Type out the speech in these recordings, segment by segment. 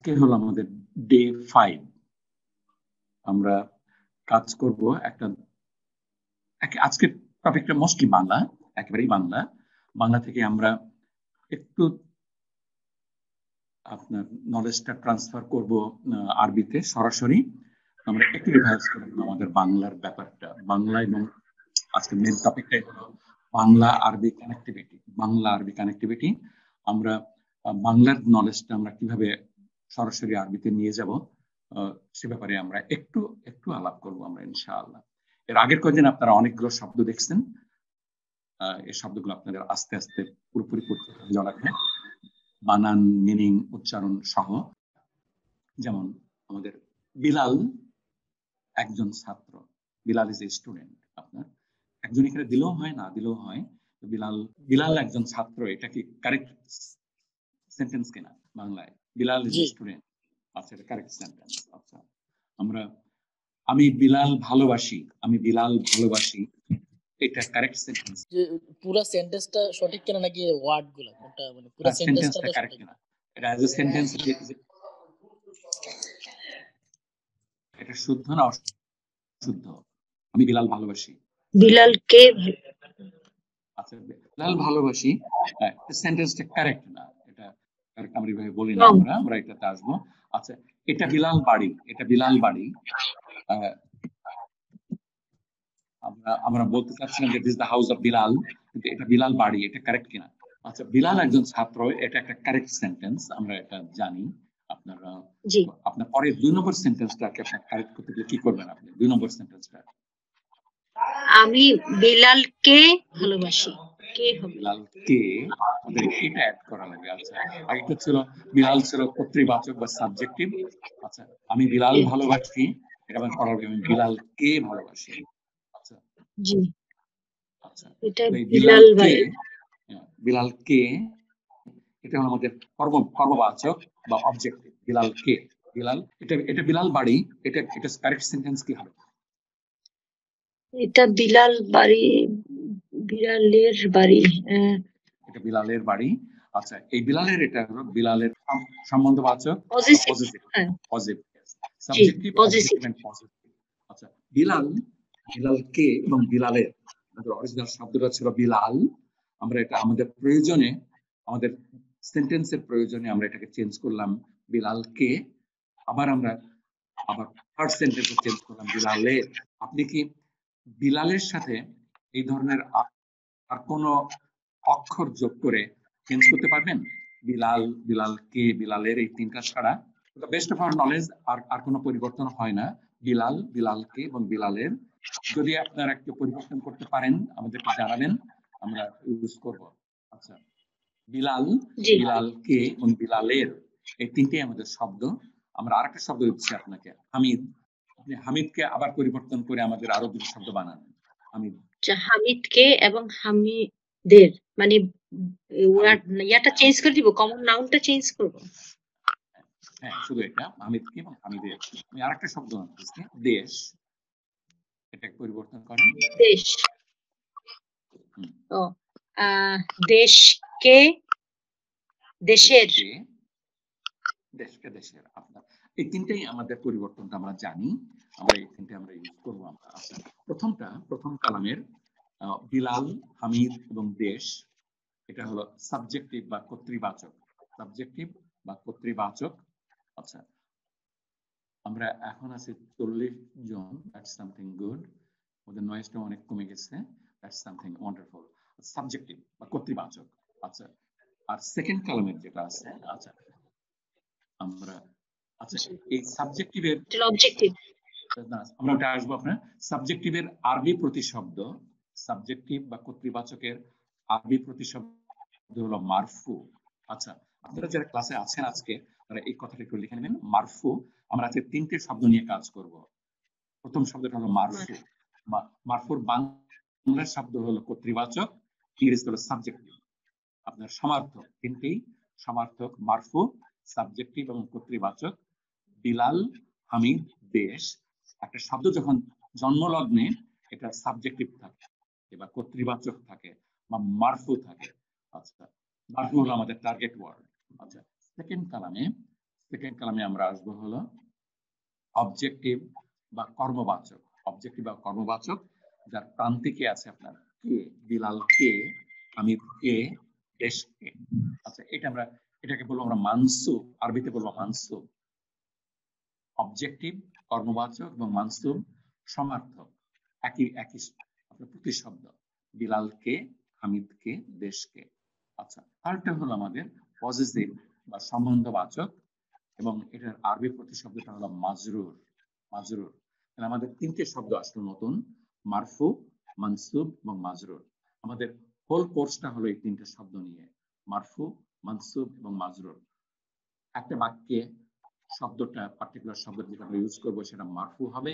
আজকে হলো আমাদের ডে 5। আমরা কাজ করব একটা আজকের টপিকটা মোস্টলি বাংলা, একেবারেই বাংলা। বাংলা থেকে আমরা একটু আপনার নলেজটা ট্রান্সফার করব আরবিতে সরাসরি। আমরা একটু রিভাইজ করব আমাদের বাংলার ব্যাপারটা, বাংলা এবং আজকের মেন টপিকটাই হলো বাংলা আরবি কানেক্টিভিটি। বাংলা আরবি কানেক্টিভিটি আমরা বাংলার নলেজটা আমরা কিভাবে সরাসরি আরবিতে নিয়ে যাব সে ব্যাপারে আমরা একটু একটু আলাপ করবো আমরা ইনশাআল্লাহ। এর আগের কয়েকদিন আপনারা অনেকগুলো শব্দ দেখছেন, এই শব্দগুলো আপনাদের আস্তে আস্তে পুরোপুরি করতে লাগবে, বানান, মিনিং, উচ্চারণ সহ। যেমন আমাদের বিলাল একজন ছাত্র, বিলাল ইজ এ স্টুডেন্ট। আপনার একজন এখানে দিলেও হয়, না দিলেও হয়। বিলাল বিলাল একজন ছাত্র, এটা কি কারেক্ট সেন্টেন্স কিনা বাংলায়? বিলাল ইজ এ স্টুডেন্ট, আচ্ছা এটা কারেক্ট সেন্টেন্স। আচ্ছা আমরা আমি বিলাল ভালোবাসি, আমি বিলাল ভালোবাসি, এটা কারেক্ট সেন্টেন্স। পুরো সেন্টেন্সটা সঠিক কিনা নাকি ওয়ার্ড গুলো কোনটা, মানে পুরো সেন্টেন্সটা কারেক্ট কিনা? এটা অ্যাজ এ সেন্টেন্স এটা শুদ্ধ না অশুদ্ধ? আমি বিলাল ভালোবাসি, বিলালকে আচ্ছা বিলাল ভালোবাসি, সেন্টেন্সটা কারেক্ট না, এটা কারেক্ট আমরা এইভাবে বলি না, আমরা এটাতে আসবো। আচ্ছা এটা বিলাল বাড়ি, এটা বিলাল বাড়ি, আমরা বলতে চাচ্ছিলাম যে this the house of Bilal, কিন্তু এটা বিলাল বাড়ি, এটা কারেক্ট কিনা? আচ্ছা বিলাল একজন ছাত্র, এটা একটা কারেক্ট সেন্টেন্স, আমরা এটা জানি। আপনারা আপনার পরে 2 নম্বর সেন্টেন্সটাকে আপনি কারেক্ট করতে গেলে কি করবেন আপনি? 2 নম্বর সেন্টেন্সটা আমি বিলালকে ভালোবাসি, কে হবে? বিলালকে, আমাদের এটা অ্যাড করা লাগবে। আচ্ছা আগেটা ছিল বিলাল ছিল কর্তৃবাচক বা সাবজেক্টিভ। আচ্ছা আমি বিলাল ভালোবাসি, এটা আমরা করা হবে আমি বিলালকে ভালোবাসি। আচ্ছা জি, আচ্ছা এটা বিলাল ভাই, বিলালকে এটা হলো আমাদের কর্মবাচক বা অবজেক্টিভ। বিলালকে, বিলাল এটা বিলাল বাড়ি, এটা কারেক্ট সেন্টেন্স কি হবে? এটা বিলাল বাড়ি, বিলালের বাড়ি, এটা বিলালের বাড়ি। আচ্ছা এই বিলালের, এটা হলো বিলালের সম্বন্ধবাচক positive, positive subjective, objective and positive. আচ্ছা বিলালকে এবং বিলালের অরিজিনাল শব্দটা ছিল বিলাল। আমরা এটা আমাদের প্রয়োজনে, আমাদের সেন্টেন্সের প্রয়োজনে আমরা এটাকে চেঞ্জ করলাম বিলালকে। আবার আমরা থার্ড সেন্টেন্সে চেঞ্জ করলাম বিলালে। আপনি কি বিলালের সাথে এই ধরনের আর কোনো অক্ষর যোগ করে চেঞ্জ করতে পারবেন? বিলাল, বিলালকে, বিলালের এই তিনটা ছাড়া বেস্ট অফ আওয়ার নলেজ আর কোনো পরিবর্তন হয় না। বিলাল, বিলালকে এবং বিলালের। যদি আপনারা একটু পরিবর্তন করতে পারেন আমাদেরকে জানাবেন, আমরা ইউজ করব। আচ্ছা বিলাল, বিলালকে এবং বিলালের এই তিনটে আমাদের শব্দ। আমরা আরেকটা শব্দ দিচ্ছি আপনাকে, হামিদ। আপনি হামিদকে আবার পরিবর্তন করে আমাদের আরো দুটো শব্দ বানান। হামিদকে এবং হামিদের, মানে ইয়াটা চেঞ্জ করে দিব, কমন নাউনটা চেঞ্জ করব। হ্যাঁ শুধু এটা হামিদকে এবং হামিদের। আমি আরেকটা শব্দ আনতেছি, দেশ, এটা পরিবর্তন করেন। দেশ, ও দেশকে, দেশের, দেশকে দেশের। আপনার এই তিনটেই আমাদের পরিবর্তনটা আমরা জানি, আমরা এই তিনটে আমরা ইউজ করবো আমরা। আচ্ছা প্রথম কালামের বিলাল, হামিদ এবং দেশ, এটা হলো সাবজেক্টিভ বা কর্তৃবাচক, সাবজেক্টিভ বা কর্তৃবাচক। আচ্ছা আমরা এখন আছি 40 জন, দ্যাটস সামথিং গুড। ওদের নয়েজটা অনেক কমে গেছে, দ্যাটস সামথিং ওয়ান্ডারফুল। সাবজেক্টিভ বা কর্তৃবাচক। আচ্ছা আর সেকেন্ড কলামের যেটা আছে, আচ্ছা আমরা এই সাবজেক্টিভের অবজেক্টিভ, আমরা ওটা আসবো। আপনার সাবজেক্টিভের আরবি প্রতিশব্দ, সাবজেক্টিভ বা কর্তৃবাচকের আরবি প্রতিশব্দ হলো মারফু। আচ্ছা আপনারা যারা ক্লাসে আছেন আজকে, তারা এই কথাটা একটু লিখে নেবেন, মারফু। আমরা আজকে তিনটে শব্দ নিয়ে কাজ করব। প্রথম শব্দটা হলো মারফু। মারফুর বাংলা শব্দ হলো কর্তৃবাচক, ইংরেজি হলো সাবজেক্টিভ। আপনার সমার্থক, তিনটেই সমার্থক, মারফু, সাবজেক্টিভ এবং কর্তৃবাচক। বিলাল, হামিদ, দেশ। একটা শব্দ যখন জন্মলগ্নে এটা সাবজেক্টিভ থাকে বা কর্তৃবাচক থাকে বা মারফু থাকে। আচ্ছা মারফু হলো আমাদের টার্গেট ওয়ার্ড। আচ্ছা সেকেন্ড কালামে সেকেন্ড কালামে আমরা আসবো হলো অবজেক্টিভ বা কর্মবাচক। অবজেক্টিভ বা কর্মবাচক যার প্রান্তিকে আছে আপনার কে, বিলাল কে, হামিদ কে, দেশ কে। আচ্ছা, এটাকে বলবো আমরা মানসুব, আরবিতে বলবো মানসুব। অবজেক্টিভ, কর্মবাচক এবং মানসুব সমার্থক, একই আপনার প্রতিশব্দ। বিলাল কে, হামিদ কে, দেশ কে। আচ্ছা, আরেকটা হলো আমাদের পজিটিভ বা সম্বন্ধবাচক, এবং এটার আরবি প্রতিশব্দটা হলো মাজরুর। মাজরুর। তাহলে আমাদের তিনটে শব্দ আসলো নতুন, মারফু, মানসুব এবং মাজরুর। আমাদের হোল কোর্সটা হলো এই তিনটে শব্দ নিয়ে, মারফু, মানসুব এবং মাজরুর। একটা বাক্যে শব্দটা, পার্টিকুলার শব্দ যেটা আমরা ইউজ করবো সেটা মারফু হবে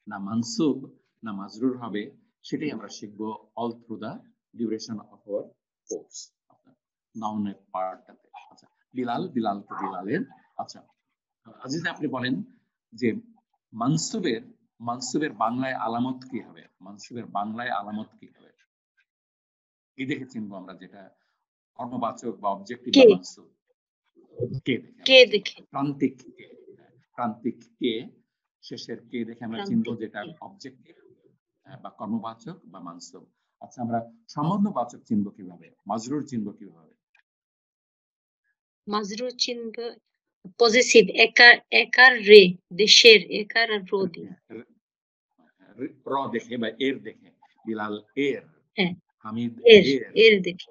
না মানসুব না মাজরুর হবে, সেটাই আমরা শিখবো all through the duration of our course, আপনার নাউনের পার্টটাতে। আচ্ছা, বিলাল, বিলাল তো বিলালের। আচ্ছা আজিজ, আপনি বলেন যে মানসুবের বাংলায় আলামত কি হবে? মানসুবের বাংলায় আলামত কি হবে? কি দেখে চিনবো আমরা, যেটা কর্মবাচক বা অবজেক্টিভ বা মানসুব? কে দেখে, প্রান্তিক কে, প্রান্তিক কে, শেষের কে দেখে আমরা চিনবো যেটা অবজেক্টিভ বা কর্মবাচক বা মানসুব। আচ্ছা, আমরা সম্বন্ধবাচক চিনবো কিভাবে? মাজরুর চিনবো কিভাবে? মাজরুর চিনবো পজিটিভ, একার রে, দেশের একার আর রো দিয়ে, র দেখে বা এর দেখে। বিলাল এর, হামিদ এর দেখে।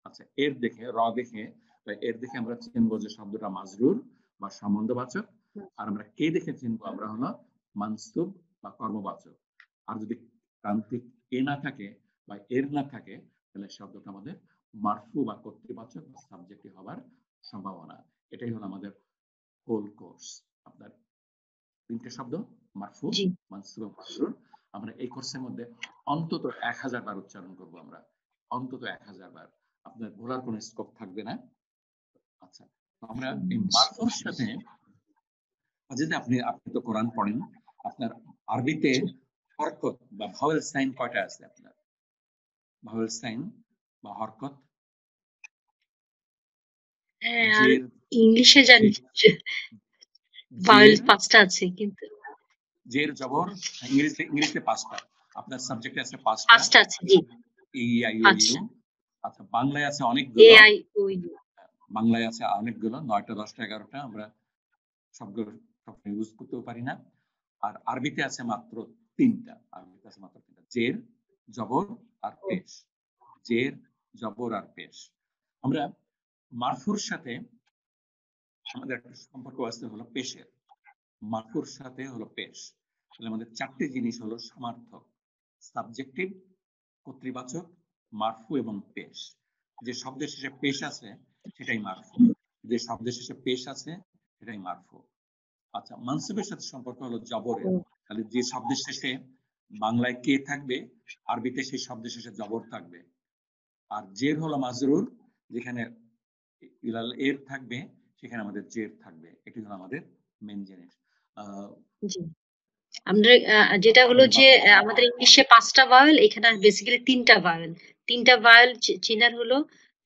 আচ্ছা, এর দেখে, র দেখে বা এর দেখে আমরা চিনবো যে শব্দটা মাজরুর বা সম্বন্ধবাচক। আর আমরা কে দেখে চিনবো আমরা হলো মানসুব বা কর্মবাচক। আর যদি প্রান্তিক এ না থাকে বা এর না থাকে, তাহলে শব্দটা আমাদের মারফু বা কর্তৃবাচক বা সাবজেক্টিভ হবার সম্ভাবনা। এটাই হলো আমাদের হোল কোর্স। আপনার তিনটে শব্দ মারফু, মানসুব এবং মাজরুর আমরা এই কোর্সের মধ্যে অন্তত 1000 বার উচ্চারণ করব আমরা, অন্তত 1000 বার। আপনার ভোলার কোনো স্কোপ থাকবে না। আচ্ছা, আমরা এই মারফুর সাথে, যদি আপনি তো কোরআন পড়েন, আপনার আরবিতে হরকত বা ভাওয়েল সাইন কয়টা আছে? আপনার ভাওয়েল সাইন বা হরকত ইংলিশে জানি ভাওয়েল 5টা আছে, কিন্তু জের জবর ইংলিশে 5টা, আপনার সাবজেক্টে আছে 5টা আছে। জি, এ আই ও ইউ। আচ্ছা, বাংলায় আছে অনেকগুলো, এ আই ও ইউ, বাংলায় আছে অনেকগুলো, 9টা 10টা 11টা, আমরা সবগুলো ইউজ করতেও পারি না। আর আরবিতে আছে মাত্র 3টা, আরবিতে আছে মাত্র 3টা, জের, জবর আর পেশ। জের, জবর আর পেশ। আমরা মারফুর সাথে আমাদের একটা সম্পর্ক আছে হলো পেশের, মারফুর সাথে হলো পেশ। তাহলে আমাদের 4টে জিনিস হলো সমার্থক, সাবজেক্টিভ, কর্তৃবাচক, মারফু এবং পেশ। যে শব্দের শেষে পেশ আছে সেটাই মারফু, যে শব্দের শেষে পেশ আছে সেটাই মারফু। আচ্ছা, মানসুবের সাথে সম্পর্ক হলো জবরের। তাহলে যে শব্দের শেষে বাংলায় কে থাকবে, আরবিতে সেই শব্দের শেষে জবর থাকবে। আর জের হলো মাজরুর, যেখানে ইলাল এর থাকবে সেখানে আমাদের জের থাকবে। এটি হলো আমাদের মেন জিনিস। আমরা যেটা হলো যে আমাদের ইংলিশে 5টা ভাওয়েল, এখানে বেসিক্যালি 3টা ভাওয়েল। 3টা ভাওয়েল চিনার হলো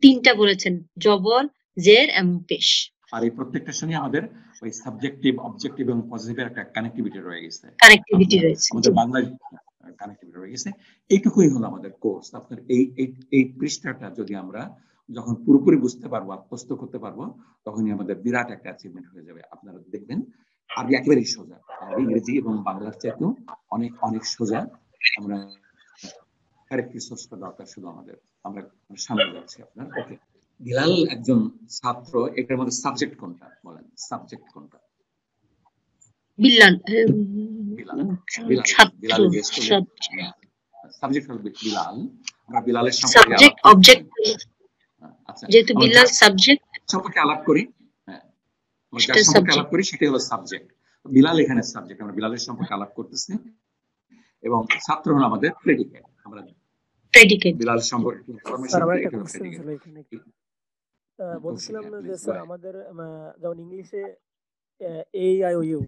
3টা বলেছেন, জবর, জের এবং পেশ। আর এই প্রত্যেকটার সঙ্গে আমাদের ওই সাবজেক্টিভ, অবজেক্টিভ এবং পজিটিভের একটা কানেক্টিভিটি রয়ে গেছে, আমাদের বাংলায় কানেক্টিভিটি রয়ে গেছে। এইটুকুই হলো আমাদের কোর্স। আপনার এই পৃষ্ঠাটা যদি আমরা যখন পুরোপুরি বুঝতে পারবো, আত্মস্থ করতে পারবো, তখনই আমাদের বিরাট একটা অ্যাচিভমেন্ট হয়ে যাবে। আপনারা দেখবেন আরবি একেবারেই সোজা, ইংরেজি এবং বাংলার চাইতেও অনেক অনেক সোজা। আমরা আরেক রিসোর্সটা দরকার শুধু আমাদের, আমরা সামনে যাচ্ছি আপনার। ওকে, বিলাল একজন ছাত্র, এটার মধ্যে সাবজেক্ট কোনটা বলেন? সাবজেক্ট কোনটা? বিলাল, সাবজেক্ট হলো বিলাল। আমরা বিলালের সম্পর্কে আচ্ছা, যেহেতু বিলাল সাবজেক্ট সম্পর্কে আলাপ করি, হ্যাঁ, যার সম্পর্কে আলাপ করি সেটাই হলো সাবজেক্ট। বিলাল এখানে সাবজেক্ট, আমরা বিলালের সম্পর্কে আলাপ করতেছি, এবং ছাত্র হলো আমাদের প্রেডিকেট। আমরা প্রেডিকেট, বিলাল সম্পর্কে ইনফরমেশন বলছিলাম যে স্যার আমাদের যেমন ইংলিশে এ আই ও ইউ,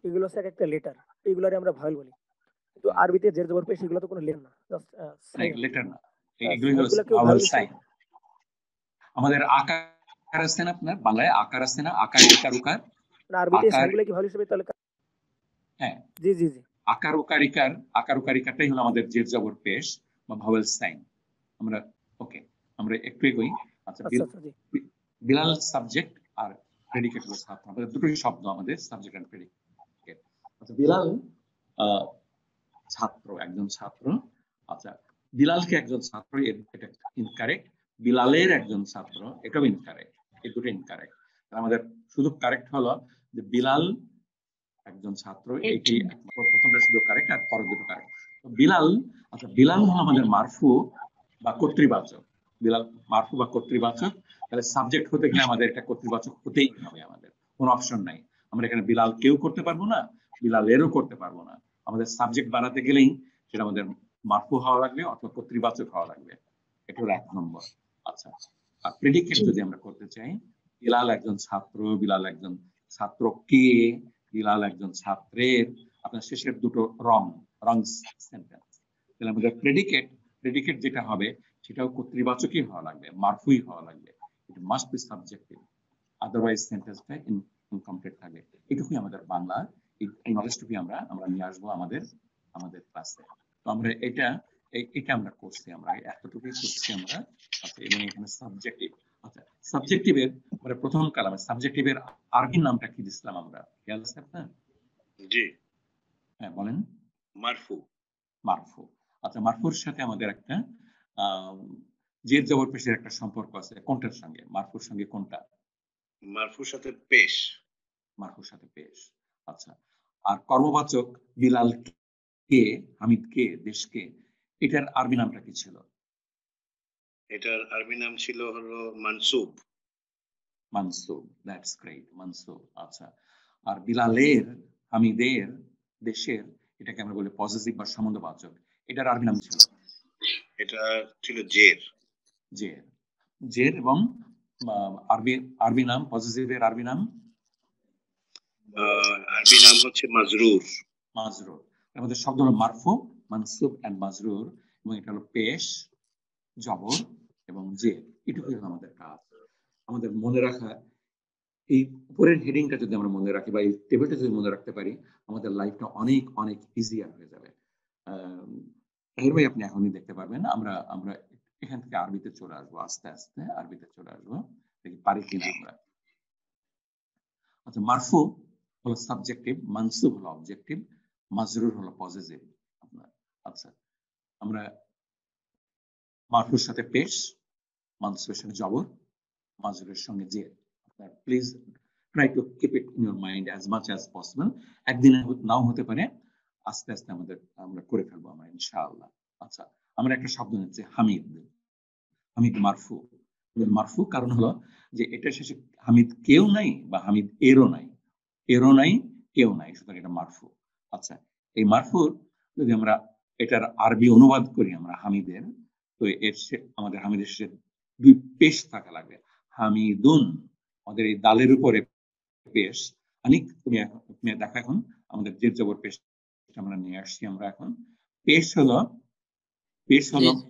এগুলো স্যার একটা লেটার, এগুলারে আমরা ভাওয়েল বলি, কিন্তু আরবিতে জের জবর পেশ এগুলো তো কোনো লেটার না, জাস্ট লেটার না, এগুলো হলো ভাওয়েল সাইন। আমাদের আকার আছে না, আপনার বাংলায় আকার আছে না, আকার ইকার উকার, না আরবিতে আকার, সাইনগুলো কি ভালো হিসেবে তাহলে হ্যাঁ জি জি জি আকার উকার ইকার, আকার উকার ইকারটাই হলো আমাদের জের জবর পেশ বা ভাওয়েল সাইন। আমরা ওকে, আমরা একটু এগোই। আচ্ছা, আচ্ছা আচ্ছা জি বিলাল সাবজেক্ট আর প্রেডিকেট হলো ছাত্র, আমাদের দুটোই শব্দ আমাদের সাবজেক্ট এন্ড প্রেডিকেট। আচ্ছা, বিলাল ছাত্র, একজন ছাত্র। আচ্ছা, বিলালকে একজন ছাত্র, এটা ইনকারেক্ট। বিলালের একজন ছাত্র, এটাও ইনকারেক্ট। এই দুটো ইনকারেক্ট। আমাদের শুধু কারেক্ট হলো যে বিলাল একজন ছাত্র, এটি প্রথমটা শুধু কারেক্ট আর পরের দুটো কারেক্ট। বিলাল, আচ্ছা বিলাল হলো আমাদের মারফু বা কর্তৃবাচক। বিলাল মারফু বা কর্তৃবাচক, তাহলে সাবজেক্ট হতে গেলে আমাদের এটা কর্তৃবাচক হতেই হবে, আমাদের কোনো অপশন নাই। আমরা এখানে বিলাল কেউ করতে পারবো না, বিলালেরও করতে পারবো না। আমাদের সাবজেক্ট বানাতে গেলেই সেটা আমাদের মারফু হওয়া লাগবে অথবা কর্তৃবাচক হওয়া লাগবে। এটা হলো 1 নম্বর। আচ্ছা, আর প্রেডিকেট যদি আমরা করতে চাই, বিলাল একজন ছাত্র, বিলাল একজন ছাত্রকে, বিলাল একজন ছাত্রের, আপনার শেষের দুটো রং সেন্টেন্স, তাহলে আমাদের প্রেডিকেট যেটা হবে সেটাও কর্তৃবাচকই হওয়া লাগবে, মারফুই হওয়া লাগবে। It must be subjective, otherwise সেন্টেন্সটা ইনকমপ্লিট থাকবে। এটুকুই আমাদের বাংলা, এই নলেজটুকু আমরা নিয়ে আসবো আমাদের ক্লাসে। তো আমরা এটা আমরা করছি, আমরা এতটুকুই করছি আমরা। আচ্ছা, এবং এখানে সাবজেক্টিভ, আচ্ছা সাবজেক্টিভের মানে প্রথম কালামে সাবজেক্টিভের আরবি নামটা কি দিছিলাম আমরা, খেয়াল আছে আপনার? জি হ্যাঁ বলেন। মারফু। মারফু, আচ্ছা মারফুর সাথে আমাদের একটা জের জবর পেশের একটা সম্পর্ক আছে, কোনটার সঙ্গে? মারফুর সঙ্গে কোনটা? মারফুর সাথে পেশ। মারফুর সাথে পেশ। আচ্ছা, আর কর্মবাচক বিলাল কে, হামিদ কে, দেশকে, এটার আরবি নামটা কি ছিল? এটার আরবি নাম ছিল হলো মানসুব। মানসুব, দ্যাটস গ্রেট, মানসুব। আচ্ছা, আর বিলালের, হামিদের, দেশের, এটাকে আমরা বলি পজিটিভ বা সম্বন্ধবাচক, এটার আরবি নাম ছিল? এটা ছিল জের। জের এবং আরবি নাম পজিটিভের আরবি নাম হচ্ছে মাজরুর। মাজরুর। আমাদের শব্দ হলো মারফু, মানসুব এন্ড মাজরুর, এবং এটা হলো পেশ, জবর এবং জের। এটুকুই হলো আমাদের কাজ। আমাদের মনে রাখা, এই উপরের হেডিংটা যদি আমরা মনে রাখি বা এই টেবিলটা যদি মনে রাখতে পারি, আমাদের লাইফটা অনেক অনেক ইজিয়ার হয়ে যাবে। তাহির ভাই, আপনি এখনই দেখতে পারবেন। আমরা এখান থেকে আরবিতে চলে আসবো, আস্তে আস্তে আরবিতে চলে আসবো, দেখি পারি কিনা আমরা। আচ্ছা, মারফু হলো সাবজেক্টিভ, মানসুব হলো অবজেক্টিভ, মাজরুর হলো পজিটিভ আপনার। আচ্ছা, আমরা মারফুর সাথে পেশ, মানসুবের সাথে জবর, মাজরুরের সঙ্গে জের। আপনার please try to keep it in your mind as much as possible. একদিনে নাও হতে পারে, আস্তে আস্তে আমরা করে ফেলবো আমরা, ইনশাআল্লাহ। আচ্ছা, আমরা একটা শব্দ নিচ্ছি হামিদ। হামিদ মারফু। মারফু কারণ হলো যে এটা শেষে হামিদ কেউ নাই বা হামিদ এরও নাই, কেউ নাই, সুতরাং এটা মারফু। আচ্ছা, এই মারফুর যদি আমরা এটার আরবি অনুবাদ করি আমরা হামিদের, তো আমাদের হামিদের শেষে দুই পেশ থাকা লাগবে। হামিদুন, আমাদের এই দালের উপরে পেশ। অনেক তুমি দেখো, এখন আমাদের জের জবর পেশ আমরা নিয়ে আসছি। আমরা এখন পেশ হলো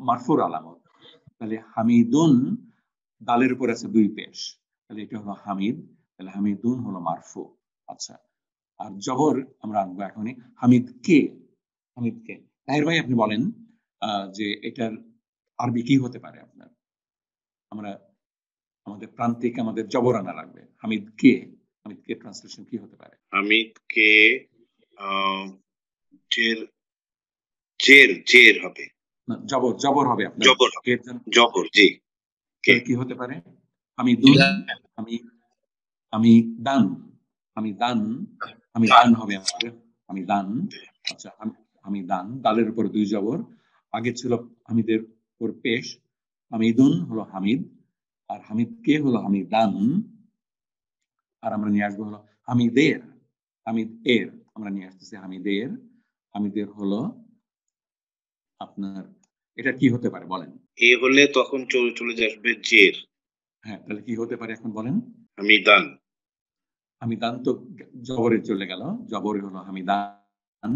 মারফুর আলামত। তাহলে হামিদুন, দালের উপর আছে দুই পেশ, তাহলে এটা হলো হামিদ, তাহলে হামিদুন হলো মারফু। আচ্ছা, আর জবর আমরা আনবো এখনই হামিদ কে। তাহির ভাই, আপনি বলেন যে এটার আরবি কি হতে পারে আপনার? আমাদের প্রান্তিক আমাদের জবর আনা লাগবে। হামিদ কে ট্রান্সলেশন কি হতে পারে? হামিদ কে জের হবে না, জবর হবে আপনার। জবর জি। কি হতে পারে? হামিদুন, হামিদান হবে আমাদের, হামিদান। আচ্ছা, হামিদান, দালের উপর দুই জবর, আগে ছিল হামিদের উপর পেশ, হামিদুন হলো হামিদ, আর হামিদ কে হলো হামিদান। আর আমরা নিয়ে আসবো হলো হামিদের, আমরা নিয়ে আসতেছি হামিদের হলো আপনার, এটা কি হতে পারে বলেন? এ হলে তখন চলে আসবে জের। হ্যাঁ, তাহলে কি হতে পারে এখন বলেন? হামিদান তো জবরে চলে গেল, জবরে হলো হামিদান,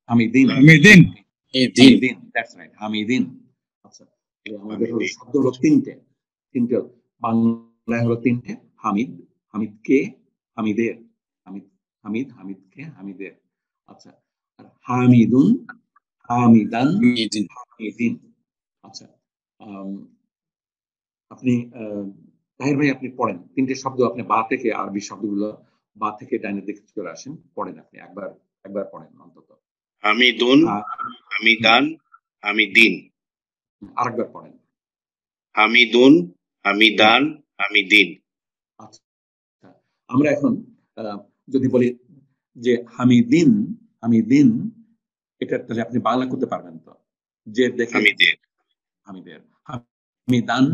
হামিদিন। That's right, হামিদিন। আচ্ছা, আমাদের হলো শব্দ হলো তিনটে বাংলায় হলো তিনটে, হামিদ, হামিদকে, হামিদের, হামিদ, হামিদ, হামিদকে, হামিদের। আচ্ছা, আর হামিদুন, হামিদান, হামিদিন। আচ্ছা, আপনি তাহির ভাই আপনি পড়েন তিনটে শব্দ, আপনি বা থেকে আরবি শব্দগুলো বা থেকে ডাইনের দিকে চলে আসেন, পড়েন আপনি একবার পড়েন অন্তত। হামিদুন, হামিদান, হামিদিন। আরেকবার পড়েন। হামিদুন, হামিদান, হামিদিন। আচ্ছা, আমরা এখন যদি বলি যে হামিদিন, হামিদিন, এটা তাহলে আপনি বাংলা করতে পারবেন তো? যে দেখে হামিদের, হামিদের, হামিদান,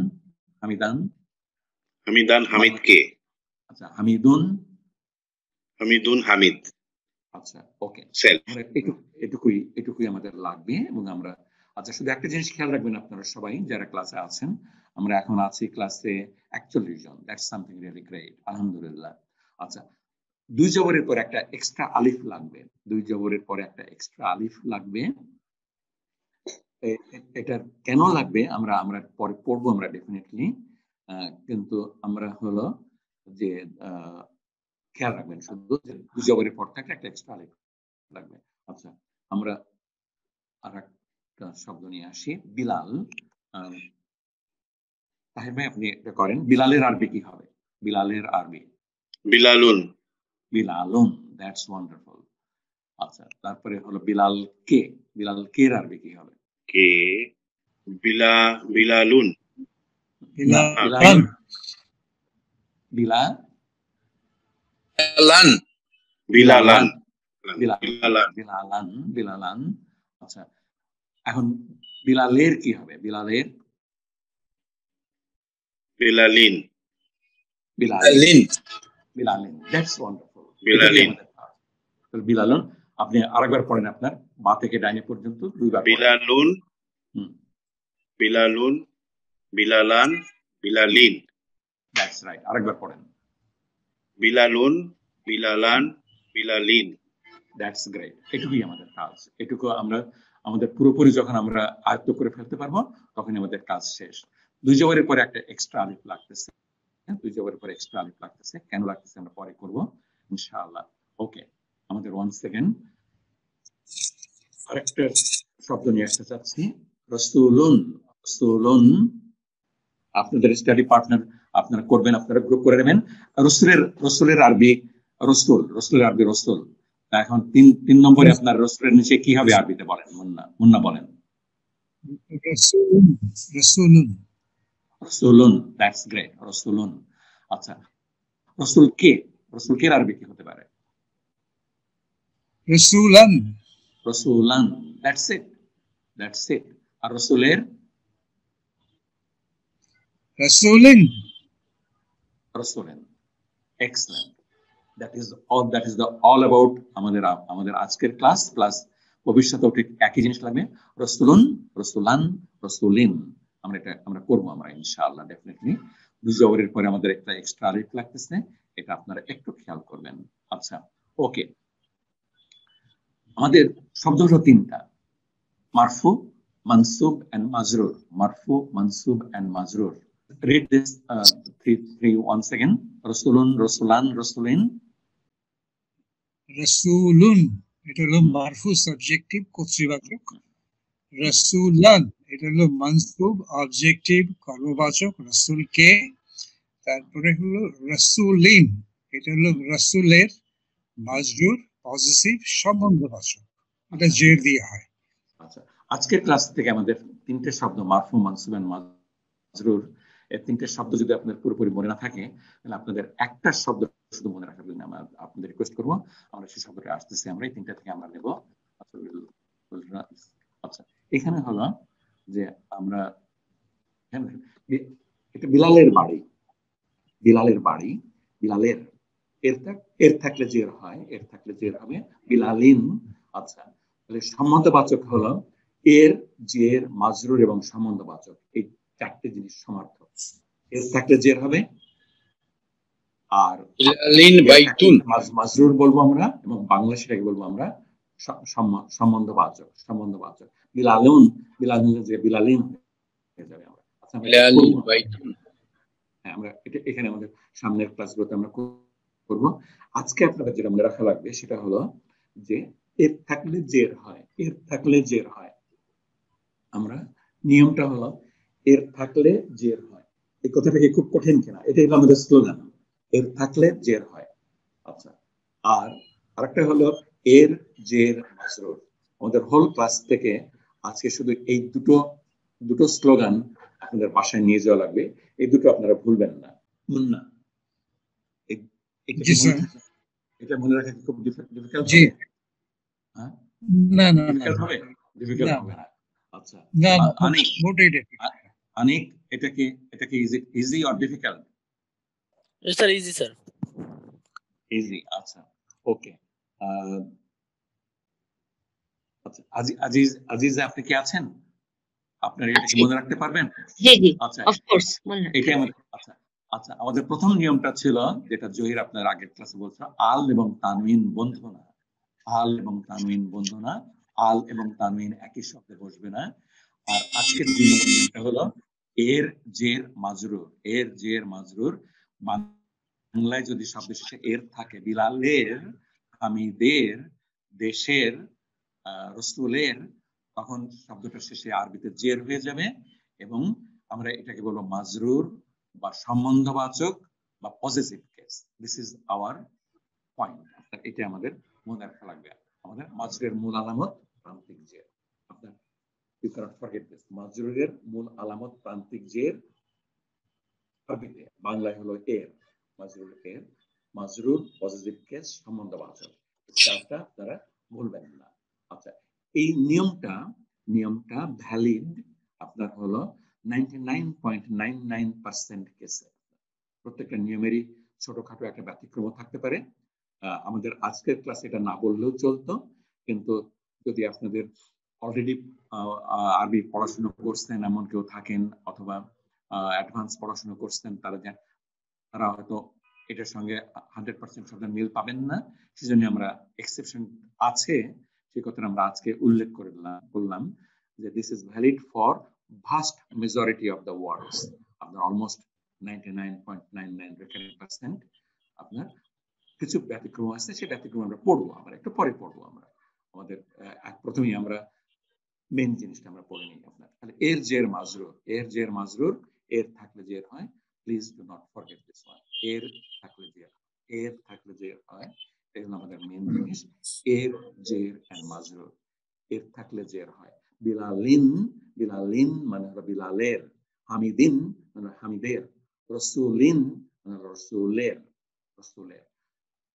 হামিদান, হামিদান, হামিদকে। আচ্ছা, হামিদুন, হামিদুন, হামিদ। আচ্ছা, ওকে, সেলফ। এটুকুই আমাদের লাগবে। এবং আমরা, আচ্ছা, শুধু একটা জিনিস খেয়াল রাখবেন আপনারা সবাই যারা ক্লাসে আছেন, আমরা এখন আছি ক্লাসে 41 জন। দ্যাটস সামথিং রিয়েলি গ্রেট, আলহামদুলিল্লাহ। আচ্ছা, দুই জবরের পর একটা এক্সট্রা আলিফ লাগবে, দুই জবরের পরে একটা এক্সট্রা আলিফ লাগবে। এটা কেন লাগবে আমরা পরে পড়বো আমরা ডেফিনেটলি, কিন্তু আমরা হলো যে খেয়াল রাখবেন শুধু যে দুই জবরের পর থাকলে একটা এক্সট্রা আলিফ লাগবে। আচ্ছা, আমরা আর একটা শব্দ নিয়ে আসি, বিলাল। তাহির ভাই আপনি এটা করেন, বিলালের আরবি কি হবে? বিলালের আরবি বিলালুন। বিলালুন, দ্যাটস ওয়ান্ডারফুল। আচ্ছা, তারপরে হলো বিলাল কে, বিলাল কে আরবি কি হবে? কে, বিলালুন। বিলালান, বিলালান, বিলালান, বিলালান। আচ্ছা, এখন বিলালের কি হবে? বিলালের বিলালিন, বিলালিন, বিলালিন, দ্যাটস ওয়ান্ডারফুল। বিলালিন। বিলালুন, আপনি আরেকবার পড়েন আপনার বা থেকে ডাইনে পর্যন্ত দুইবার। বিলালুন, বিলালুন, বিলালান, বিলালিন। দ্যাটস রাইট, আরেকবার পড়েন। বিলালুন, বিলালান, বিলালিন। That's great. এটুকুই আমাদের কাজ। এটুকু আমরা আমাদের পুরোপুরি যখন আমরা আয়ত্ত করে ফেলতে পারবো তখনই আমাদের কাজ শেষ। দুই জবরের পরে একটা এক্সট্রা আলিফ লাগতেছে, দুই জবরের পরে এক্সট্রা আলিফ লাগতেছে, কেন লাগতেছে আমরা পরে করব ইনশাআল্লাহ। ওকে, আমাদের 1 সেকেন্ড। আরেকটা শব্দ নিয়ে আসতে চাচ্ছি, রাসূলুন। রাসূলুন, আপনাদের স্টাডি পার্টনার আপনারা করবেন, আপনারা গ্রুপ করে নেবেন। রসুলের আরবি রসুলের আরবি রসুল। এখন 3 নম্বরে আপনার রসুলের নিচে কি হবে আরবিতে বলেন, মুন্না বলেন। রসুলুন, দ্যাটস গ্রেট, রসুলুন। আচ্ছা, রসুল কে আরবি কি হতে পারে? রসুলান, দ্যাটস ইট। আর রসুলের রাসূলিন। Excellent. that is the all about আমাদের আজকের ক্লাস প্লাস ভবিষ্যতেও ঠিক একই জিনিস লাগবে, রাসূলুন, রাসূলান, রাসূলিন। আমরা করব আমরা ইনশাআল্লাহ ডেফিনেটলি। দুই জবরের পরে আমাদের একটা এক্সট্রা আলিফ লাগতেছে, এটা আপনারা একটু খেয়াল করবেন। আচ্ছা, ওকে, আমাদের শব্দ হলো 3টা, মারফু, মানসুব এন্ড মাজরুর। মারফু, মানসুব এন্ড মাজরুর। Read this three once again. Rasulun, Rasulan, Rasulin. রাসূলুন, এটা হলো মারফু সাবজেক্টিভ কর্তৃবাচক। রাসূলান, এটা হলো মানসুব অবজেক্টিভ কর্মবাচক রাসূলকে। তারপরে হলো রাসূলিন, এটা হলো রাসূলের মাজরুর পজিটিভ সম্বন্ধবাচক, এটা জের দিয়ে হয়। আচ্ছা, আজকের ক্লাস থেকে আমাদের 3টে শব্দ মারফু, মানসুব এন্ড মাজরুর, এই 3টে শব্দ যদি আপনাদের পুরোপুরি মনে না থাকে তাহলে আপনাদের একটা শব্দ শুধু মনে রাখার জন্য আমরা আপনাদের রিকোয়েস্ট করব, আমরা সেই শব্দটা আসতেছি, আমরা এই 3টা থেকে আমরা নেব। আচ্ছা, এখানে হলো যে আমরা এটা বিলালের বাড়ি, বিলালের এর থাকলে জের হয়, হবে বিলালিন। আচ্ছা, তাহলে সম্বন্ধবাচক হলো এর, জের, মাজরুর এবং সম্বন্ধবাচক, এই 4টে জিনিস সমার্থক। এর থাকলে জের হবে, আর বিলালিন বাইতুন মাজরুর বলবো আমরা, এবং বাংলা সেটাকে বলবো আমরা সম্বন্ধবাচক। বিলালুন যে বিলালিন, হয়ে যাবে আমরা। আচ্ছা আমরা বিলাল করবো। ভাই হ্যাঁ আমরা এটা এখানে আমাদের সামনের ক্লাসগুলোতে আমরা করব। আজকে আপনাদের যেটা মনে রাখা লাগবে সেটা হলো যে এর থাকলে জের হয়, এর থাকলে জের হয়। আমরা নিয়মটা হলো এর থাকলে জের হয়। এই কথাটা কি খুব কঠিন কিনা? এটাই হলো আমাদের স্লোগান, এর থাকলে জের হয়। আচ্ছা, আর আরেকটা হলো এর জের মাজরুর। আমাদের হোল ক্লাস থেকে আজকে শুধু এই দুটো স্লোগান আপনাদের বাসায় নিয়ে যাওয়া লাগবে। এই দুটো আপনারা ভুলবেন না। না জি স্যার। এটা মনে রাখা কি খুব ডিফিকাল্ট জি। হবে? হ্যাঁ, না না না ডিফিকাল্ট হবে? ডিফিকাল্ট না হবে না। আচ্ছা, না না অনেক মোটেই difficult। অনেক এটা কি easy or difficult? Sir easy sir. Easy, আচ্ছা ওকে। আচ্ছা আজিজ আপনি কি আছেন? আপনার এটা কি মনে রাখতে পারবেন? জি জি, আচ্ছা অফ কোর্স মনে রাখতে এটা আমাদের আচ্ছা আচ্ছা আমাদের প্রথম নিয়মটা ছিল যেটা জহির আপনার আগের ক্লাসে বলছিল, আল এবং তানউইন বন্ধু না। আল এবং তানউইন বন্ধু না, আল এবং তানউইন একই শব্দে বসবে না। আর আজকের নিয়মটা হলো এর জের মাজরুর, এর জের মাজরুর। বাংলায় যদি শব্দ শেষে এর থাকে, বিলালের, হামিদের, দেশের, রসুলের, তখন শব্দটা শেষে আরবিতে জের হয়ে যাবে এবং আমরা এটাকে বলবো মাজরুর বা সম্বন্ধবাচক বা positive case. This is our point. এটা আমাদের মনে রাখা লাগবে। আমাদের মাজরুরের মূল আলামত প্রান্তিক জের। আপনার ইউ ক্যানট ফরগেট দিস। মাজরুরের মূল আলামত প্রান্তিক জের। আরবিতে বাংলায় হলো এর, মাজরুর এর, মাজরুর পজিটিভ কেস সম্বন্ধবাচক। চারটা আপনারা ভুলবেন না। আচ্ছা, এই নিয়মটা ভ্যালিড আপনার হলো 99.99% কেসে। প্রত্যেকটা নিয়মেরই ছোটখাটো একটা ব্যতিক্রম থাকতে পারে। আমাদের আজকের ক্লাসে এটা না বললেও চলতো, কিন্তু যদি আপনাদের অলরেডি আরবি পড়াশোনা করছেন এমন কেউ থাকেন অথবা অ্যাডভান্স পড়াশোনা করছেন, তারা হয়তো এটার সঙ্গে 100% শব্দের মিল পাবেন না। সেজন্য আমরা এক্সেপশন আছে সেই কথাটা আমরা আজকে উল্লেখ করলাম যে this is valid for vast majority of the words. আপনার অলমোস্ট 99.99% আপনার কিছু ব্যতিক্রম আছে, সেই ব্যতিক্রম আমরা পড়বো, আমরা একটু পরে পড়বো। আমরা আমাদের প্রথমেই আমরা মেন জিনিসটা আমরা পড়ে নিই। আপনার তাহলে এর জের মাজরুর, এর জের মাজরুর, এর থাকলে জের হয়। Please do not forget this one. এর থাকলে জের, এর থাকলে জের হয়। এটা হলো আমাদের মেন জিনিস। এর জের এন্ড মাজরুর, এর থাকলে জের হয়। বিলালিন, বিলালিন মানে হলো বিলালের, হামিদিন মানে হামিদের, রসুলিন মানে রসুলের, রসুলের।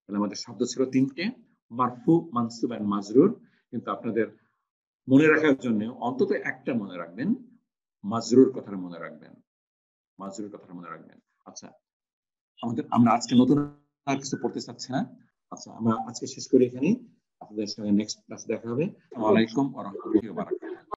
তাহলে আমাদের শব্দ ছিল তিনটে, মারফু, মানসুব এন্ড মাজরুর। কিন্তু আপনাদের মনে রাখার জন্য অন্তত একটা মনে রাখবেন, মাজরুর কথাটা মনে রাখবেন, মাজরুর কথাটা মনে রাখবেন। আচ্ছা, আমরা আজকে নতুন আর কিছু পড়তে চাচ্ছি না। আচ্ছা, আমরা আজকে শেষ করি এখানে। আপনাদের সঙ্গে নেক্সট ক্লাস দেখা হবে। আসসালামু আলাইকুম ওয়া রাহমাতুল্লাহি ওয়া বারাকাতুহু।